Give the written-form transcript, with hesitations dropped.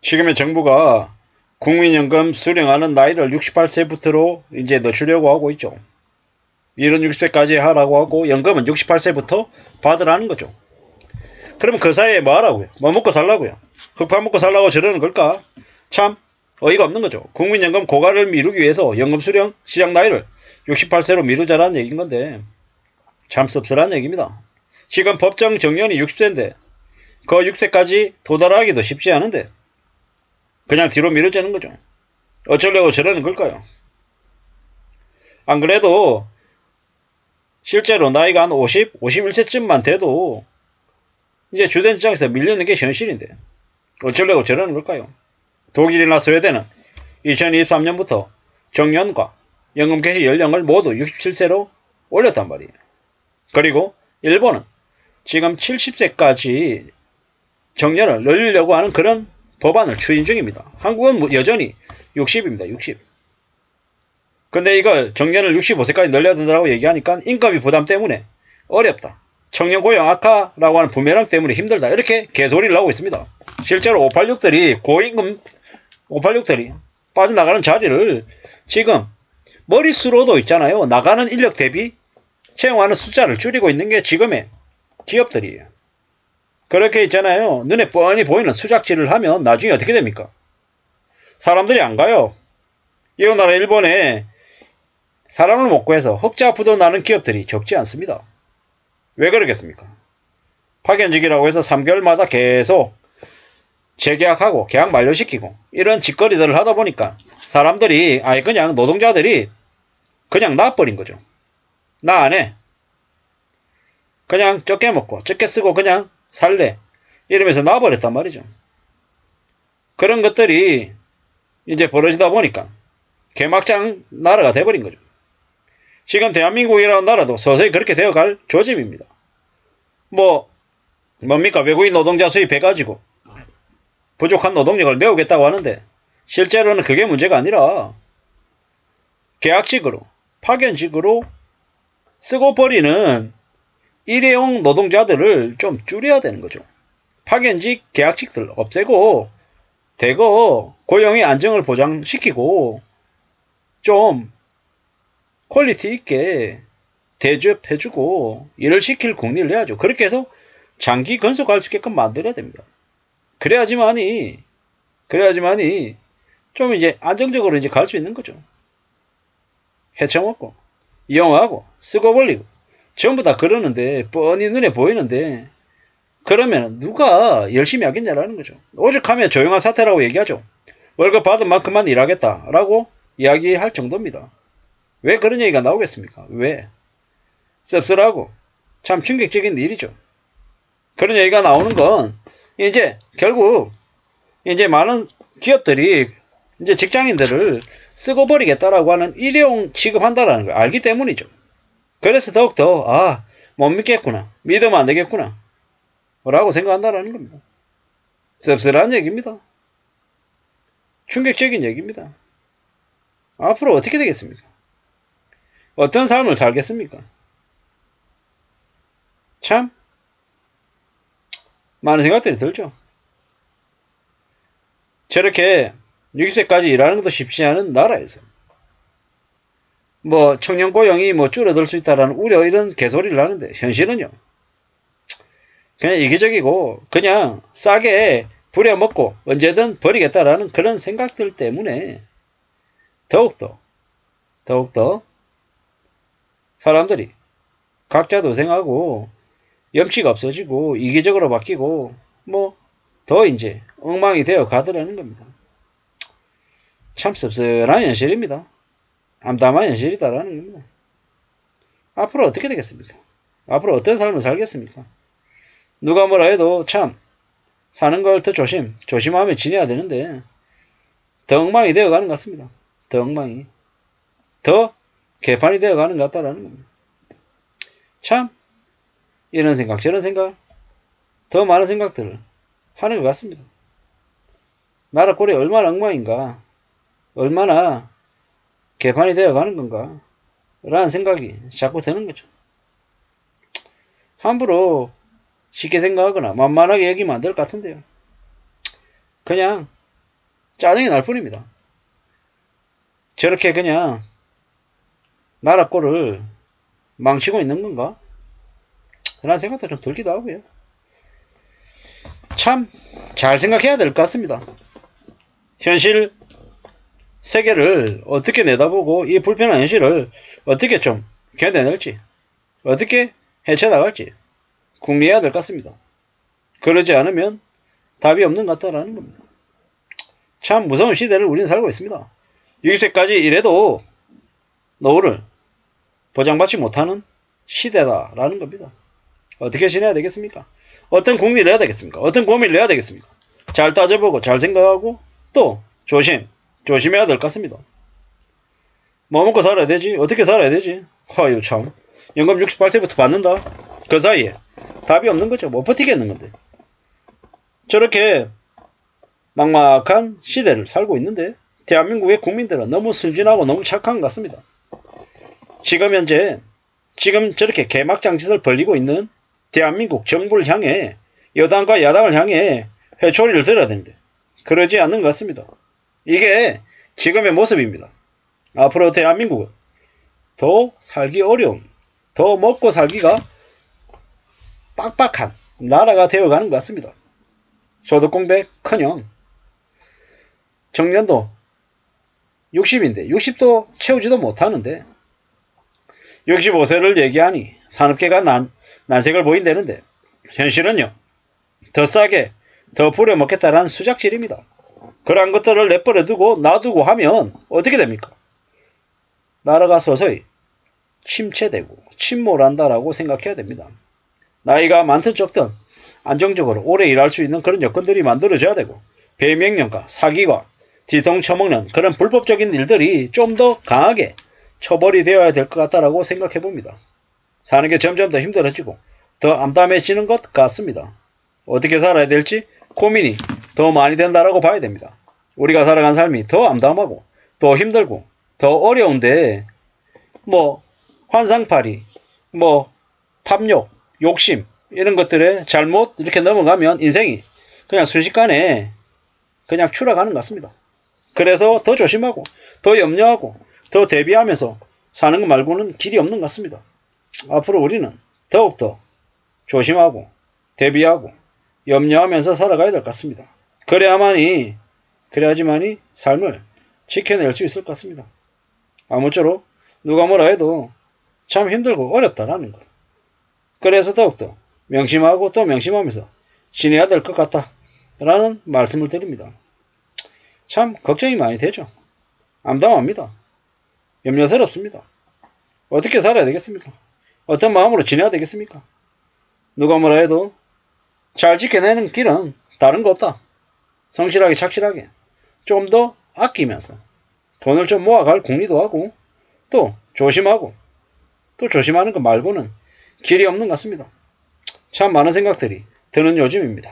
지금의 정부가 국민연금 수령하는 나이를 68세부터로 이제 늦추려고 하고 있죠. 일은 60세까지 하라고 하고 연금은 68세부터 받으라는 거죠. 그러면 그 사이에 뭐 하라고요? 뭐 먹고 살라고요? 흑파 먹고 살라고 저러는 걸까? 참 어이가 없는 거죠. 국민연금 고갈을 미루기 위해서 연금 수령 시작 나이를 68세로 미루자라는 얘기인 건데 참 씁쓸한 얘기입니다. 지금 법정 정년이 60세인데 그 60세까지 도달하기도 쉽지 않은데 그냥 뒤로 미뤄지는 거죠. 어쩌려고 저러는 걸까요? 안 그래도 실제로 나이가 한 50, 51세쯤만 돼도 이제 주된 시장에서 밀리는 게 현실인데 어쩌려고 저러는 걸까요? 독일이나 스웨덴은 2023년부터 정년과 연금 개시 연령을 모두 67세로 올렸단 말이에요. 그리고 일본은 지금 70세까지 정년을 늘리려고 하는 그런 법안을 추진 중입니다. 한국은 여전히 60입니다. 60. 근데 이걸 정년을 65세까지 늘려야 된다고 얘기하니까 인건비 부담 때문에 어렵다. 청년 고용 악화라고 하는 부메랑 때문에 힘들다. 이렇게 개소리를 하고 있습니다. 실제로 586들이 고임금 586들이 빠져나가는 자리를 지금 머릿수로도 있잖아요. 나가는 인력 대비 채용하는 숫자를 줄이고 있는 게 지금의 기업들이에요. 그렇게 있잖아요. 눈에 뻔히 보이는 수작질을 하면 나중에 어떻게 됩니까? 사람들이 안 가요. 이 나라 일본에 사람을 못 구해서 흑자 부도 나는 기업들이 적지 않습니다. 왜 그러겠습니까? 파견직이라고 해서 3개월마다 계속 재계약하고 계약 만료시키고 이런 짓거리들을 하다 보니까 사람들이 아예 그냥 노동자들이 그냥 놔버린 거죠. 나 안 해. 그냥 적게 먹고 적게 쓰고 그냥 살래. 이러면서 놔버렸단 말이죠. 그런 것들이 이제 벌어지다 보니까 개막장 나라가 돼버린 거죠. 지금 대한민국이라는 나라도 서서히 그렇게 되어갈 조짐입니다. 뭡니까? 외국인 노동자 수입해가지고 부족한 노동력을 메우겠다고 하는데 실제로는 그게 문제가 아니라 계약직으로 파견직으로 쓰고 버리는 일회용 노동자들을 좀 줄여야 되는 거죠. 파견직 계약직들 없애고 대거 고용의 안정을 보장시키고 좀 퀄리티 있게 대접해주고 일을 시킬 국리를 해야죠. 그렇게 해서 장기 건속할 수 있게끔 만들어야 됩니다. 그래야지만이 좀 이제 안정적으로 이제 갈 수 있는 거죠. 해쳐먹고 이용하고 쓰고 벌리고 전부 다 그러는데 뻔히 눈에 보이는데 그러면 누가 열심히 하겠냐라는 거죠. 오죽하면 조용한 사태라고 얘기하죠. 월급 받은 만큼만 일하겠다라고 이야기할 정도입니다. 왜 그런 얘기가 나오겠습니까? 왜? 씁쓸하고 참 충격적인 일이죠. 그런 얘기가 나오는 건 이제 결국 이제 많은 기업들이 이제 직장인들을 쓰고 버리겠다라고 하는 일회용 취급한다라는 걸 알기 때문이죠. 그래서 더욱더 못 믿겠구나. 믿으면 안 되겠구나. 라고 생각한다라는 겁니다. 씁쓸한 얘기입니다. 충격적인 얘기입니다. 앞으로 어떻게 되겠습니까? 어떤 삶을 살겠습니까? 참 많은 생각들이 들죠. 저렇게 60세까지 일하는 것도 쉽지 않은 나라에서 청년 고용이 줄어들 수 있다라는 우려 이런 개소리를 하는데 현실은요. 그냥 이기적이고 그냥 싸게 부려먹고 언제든 버리겠다라는 그런 생각들 때문에 더욱더 사람들이 각자 도생하고 염치가 없어지고 이기적으로 바뀌고 더 이제 엉망이 되어 가더라는 겁니다. 참 씁쓸한 현실입니다. 암담한 현실이다라는 겁니다. 앞으로 어떻게 되겠습니까? 앞으로 어떤 삶을 살겠습니까? 누가 뭐라 해도 참 사는 걸 더 조심하며 지내야 되는데 더 엉망이 되어가는 것 같습니다. 더 엉망이. 더 개판이 되어가는 것 같다라는 겁니다. 참 이런 생각 저런 생각 더 많은 생각들을 하는 것 같습니다. 나라 꼴이 얼마나 엉망인가 얼마나 개판이 되어가는 건가 라는 생각이 자꾸 드는 거죠. 함부로 쉽게 생각하거나 만만하게 여기면 안 될 것 같은데요. 그냥 짜증이 날 뿐입니다. 저렇게 그냥 나라 꼴을 망치고 있는 건가? 그런 생각도 좀 들기도 하고요. 참 잘 생각해야 될 것 같습니다. 현실 세계를 어떻게 내다보고 이 불편한 현실을 어떻게 좀 견뎌낼지, 어떻게 헤쳐나갈지 궁리해야 될 것 같습니다. 그러지 않으면 답이 없는 것 같다라는 겁니다. 참 무서운 시대를 우리는 살고 있습니다. 60세까지 이래도 노후를 보장받지 못하는 시대다라는 겁니다. 어떻게 지내야 되겠습니까? 어떤 국리를 해야 되겠습니까? 어떤 고민을 해야 되겠습니까? 잘 따져보고 잘 생각하고 또 조심해야 될 것 같습니다. 뭐 먹고 살아야 되지? 어떻게 살아야 되지? 아유 참 연금 68세부터 받는다? 그 사이에 답이 없는 거죠. 못 버티겠는 건데. 저렇게 막막한 시대를 살고 있는데 대한민국의 국민들은 너무 순진하고 너무 착한 것 같습니다. 지금 현재 저렇게 개막장짓을 벌리고 있는 대한민국 정부를 향해 여당과 야당을 향해 회초리를 들어야 되는데 그러지 않는 것 같습니다. 이게 지금의 모습입니다. 앞으로 대한민국은 더 살기 어려운, 더 먹고 살기가 빡빡한 나라가 되어가는 것 같습니다. 소득공백커녕 정년도 60인데 60도 채우지도 못하는데 65세를 얘기하니 산업계가 난색을 보인다는데 현실은요. 더 싸게 더 부려먹겠다라는 수작질입니다. 그러한 것들을 내버려두고 놔두고 하면 어떻게 됩니까? 나라가 서서히 침체되고 침몰한다라고 생각해야 됩니다. 나이가 많든 적든 안정적으로 오래 일할 수 있는 그런 여건들이 만들어져야 되고 배명령과 사기와 뒤통 쳐먹는 그런 불법적인 일들이 좀 더 강하게 처벌이 되어야 될 것 같다라고 생각해 봅니다. 사는 게 점점 더 힘들어지고 더 암담해지는 것 같습니다. 어떻게 살아야 될지 고민이 더 많이 된다라고 봐야 됩니다. 우리가 살아간 삶이 더 암담하고 더 힘들고 더 어려운데 뭐 환상팔이 탐욕 욕심 이런 것들에 잘못 이렇게 넘어가면 인생이 그냥 순식간에 그냥 추락하는 것 같습니다. 그래서 더 조심하고 더 염려하고 더 대비하면서 사는 것 말고는 길이 없는 것 같습니다. 앞으로 우리는 더욱더 조심하고 대비하고 염려하면서 살아가야 될 것 같습니다. 그래야지만이 삶을 지켜낼 수 있을 것 같습니다. 아무쪼록 누가 뭐라 해도 참 힘들고 어렵다라는 것. 그래서 더욱더 명심하고 또 명심하면서 지내야 될 것 같다라는 말씀을 드립니다. 참 걱정이 많이 되죠. 암담합니다. 염려스럽습니다. 어떻게 살아야 되겠습니까? 어떤 마음으로 지내야 되겠습니까? 누가 뭐라 해도 잘 지켜내는 길은 다른 거 없다. 성실하게 착실하게 좀 더 아끼면서 돈을 좀 모아갈 궁리도 하고 또 조심하고 또 조심하는 것 말고는 길이 없는 것 같습니다. 참 많은 생각들이 드는 요즘입니다.